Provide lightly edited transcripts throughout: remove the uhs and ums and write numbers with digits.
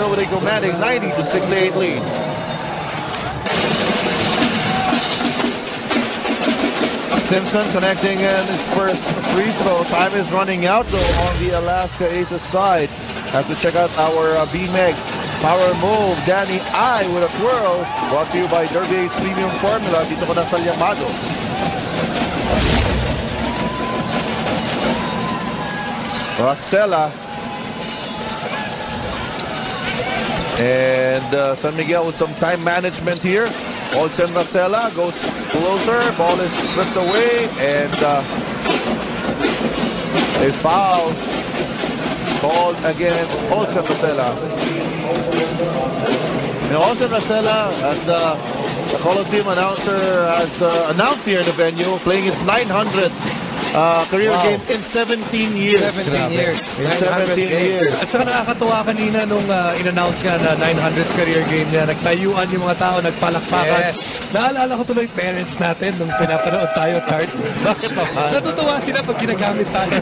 with a dramatic 90-68 lead. Simpson connecting in his first free throw. Time is running out though on the Alaska Aces side. Have to check out our B-Meg power move. Danny I with a twirl. Brought to you by Derby Ace Premium Formula. Dito ko na sa Yamado. Rosella. And San Miguel with some time management here. Olsen Rosella goes closer. Ball is stripped away. And a foul called against Olsen Rosella. And Olsen Rosella, as the Coliseum announcer has announced here in the venue, playing his 900th career game in 17 years. 17 years. In 17 years. At saka nakakatuwa kanina nung in-announce nga na 900th career game niya, nagtayuan yung mga tao, nagpalakpakan. Yes. Naalala ko tuloy parents natin nung pinapanood tayo, Chart. Bakit naman? Natutuwa sila pag ginagamit tayo.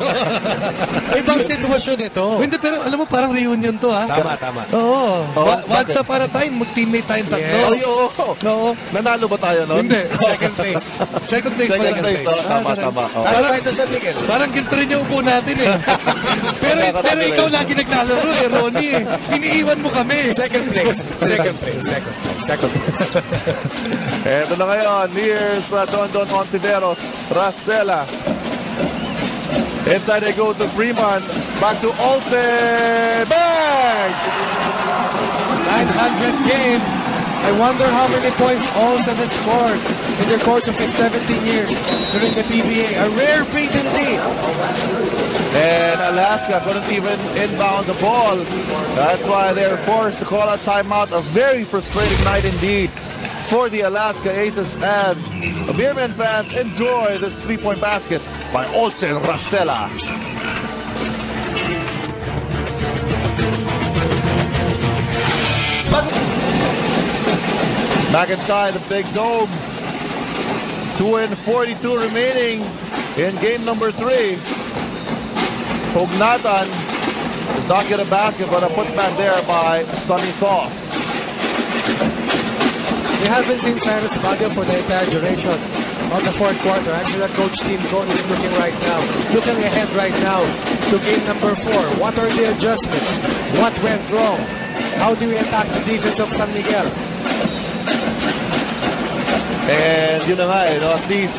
Ibang sitwasyon ito. Hindi, pero alam mo, parang reunion to, ha? Tama, tama. Oo. Once upon a time, mag-teammate tayong tatlo. Yes. Oo. Nanalo ba tayo noon? Hindi. Second place. Second place. Second place. Tama. Tayo tayo sa San Miguel. Parang ganito rin yung upo natin eh. pero ikaw lagi naglalaro eh, Ronnie. Iniiwan mo kami. Second place. Eto na ngayon. Here's Don Ontiveros. Rosella. Inside they go to Freeman. Back to Olsen. Bang! 900 game. I wonder how many points Olsen has scored in the course of his 17 years during the PBA. A rare breed indeed. And Alaska couldn't even inbound the ball. That's why they're forced to call a timeout. A very frustrating night indeed for the Alaska Aces as Beermen fans enjoy this three-point basket by Olsen Rosella. Back inside the big dome. 2:42 remaining in game number 3. Hognatan does not get a basket, but a putback there by Sonny Toss. We haven't seen Cyrus Baguio for the entire duration of the fourth quarter. I'm sure that Coach Tim Cone is looking ahead right now to game number 4. What are the adjustments? What went wrong? How do we attack the defense of San Miguel? And yun na nga, at least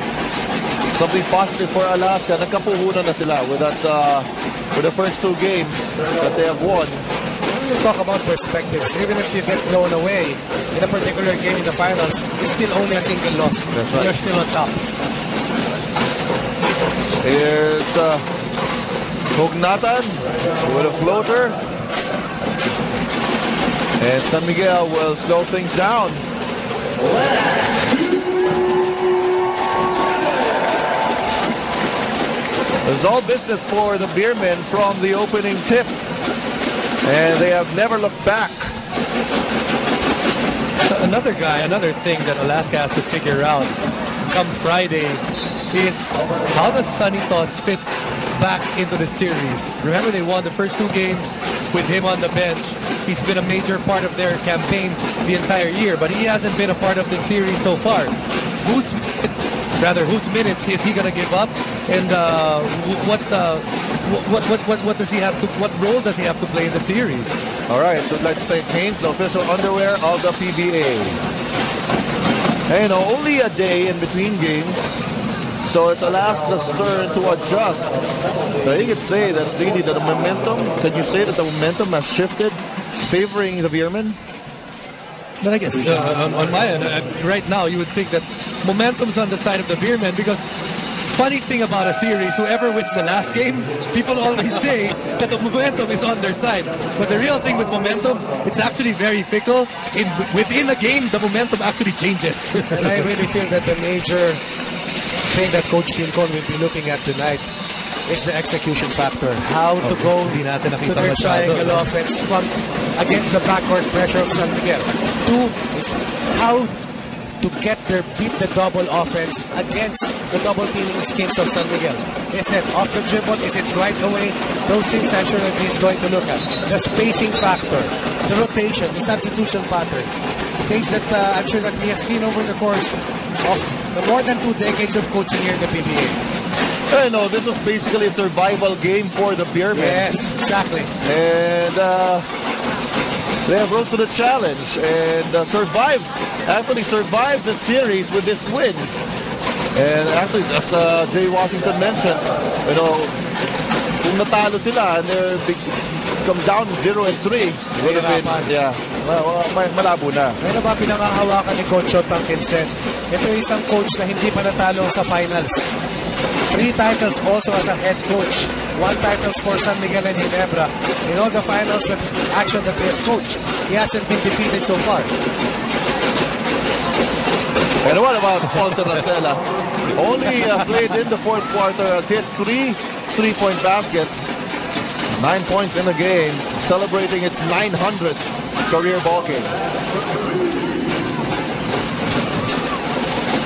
something positive for Alaska. Nagkapuhunan na sila with the first 2 games that they have won. When you talk about perspectives, even if you get blown away in a particular game in the finals, it's still only a single loss. That's right. You're still on top. Here's Hognatan with a floater. And San Miguel will slow things down. It's all business for the Beermen from the opening tip. And they have never looked back. Another thing that Alaska has to figure out come Friday is how does Sonny Toss fit back into the series. Remember, they won the first 2 games with him on the bench. He's been a major part of their campaign the entire year, but he hasn't been a part of the series so far. Whose minutes is he going to give up, and what does he have to? What role does he have to play in the series? All right, so I'd like to thank Hanes, the official underwear of the PBA. And only a day in between games, so it's Alaska's turn to adjust. But you could say that really the momentum. Can you say that the momentum has shifted, favoring the Beermen? But I guess on my end, right now, you would think that momentum's on the side of the Beermen because funny thing about a series, whoever wins the last game, people always say that the momentum is on their side. But the real thing with momentum, it's actually very fickle. Within a game, the momentum actually changes. And I really feel that the major thing that Coach Tim Cone will be looking at tonight is the execution factor. How to go to their triangle offense from against the backcourt pressure of San Miguel. 2 is how to beat the double offense against the double teaming schemes of San Miguel. Is it off the dribble? Is it right away? Those things I'm sure that he's going to look at. The spacing factor, the rotation, the substitution pattern. Things that I'm sure that he has seen over the course of the more than 2 decades of coaching here in the PBA. This is basically a survival game for the Beermen. Yes, exactly. And they have rose to the challenge and survived the series with this win. And actually, as Jay Washington mentioned, kung natalo sila and they come down 0-3, would have been, malabo na. Ano ba pinangahawakan ni Coach Shot Tankinsen? Ito ay isang coach na hindi pa natalo sa finals. 3 titles also as a head coach. 1 titles for San Miguel and Ginebra. In all the finals action that he has coached, he hasn't been defeated so far. And what about Paul Terracella? Only played in the 4th quarter, has hit 3 3-point baskets, 9 points in the game, celebrating its 900th career ball game.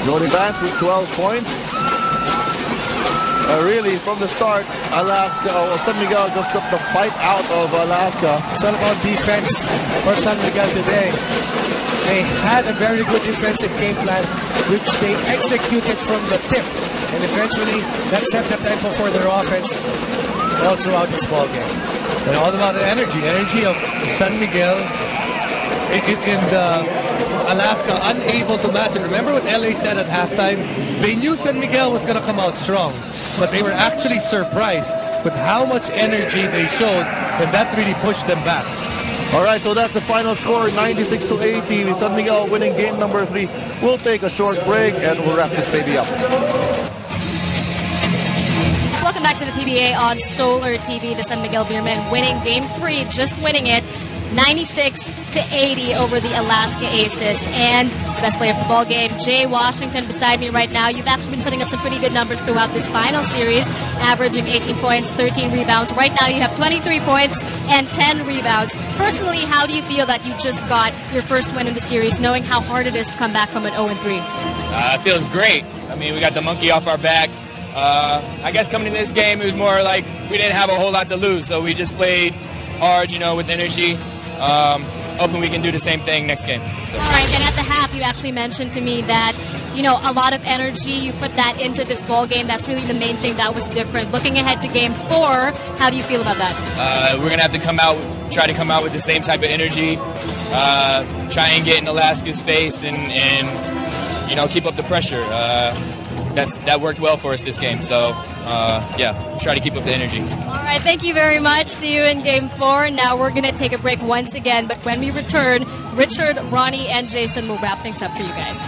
Jody Vance with 12 points. Really, from the start, San Miguel just took the fight out of Alaska. It's all about defense for San Miguel today. They had a very good defensive game plan, which they executed from the tip. And eventually, that set the tempo for their offense all throughout this ball game. And all about the energy of San Miguel in Alaska, unable to match it. Remember what LA said at halftime? They knew San Miguel was going to come out strong, but they were actually surprised with how much energy they showed, and that really pushed them back. All right, so that's the final score, 96-80, with San Miguel winning game number 3. We'll take a short break, and we'll wrap this baby up. Welcome back to the PBA on Solar TV. The San Miguel Beermen winning game 3, just winning it, 96-80 over the Alaska Aces. And best player of the ball game, Jay Washington, beside me right now. You've actually been putting up some pretty good numbers throughout this final series, averaging 18 points, 13 rebounds. Right now you have 23 points and 10 rebounds. Personally, how do you feel that you just got your first win in the series, knowing how hard it is to come back from an 0-3? It feels great. I mean, we got the monkey off our back. I guess coming into this game, it was more like we didn't have a whole lot to lose, so we just played hard, with energy. Hoping we can do the same thing next game. So. All right, and at the half, you actually mentioned to me that, a lot of energy, you put that into this ball game. That's really the main thing that was different. Looking ahead to game 4, how do you feel about that? We're going to have to try to come out with the same type of energy, try and get in Alaska's face and keep up the pressure. That worked well for us this game. So, try to keep up the energy. All right, thank you very much. See you in Game 4. Now we're going to take a break once again, but when we return, Richard, Ronnie, and Jason will wrap things up for you guys.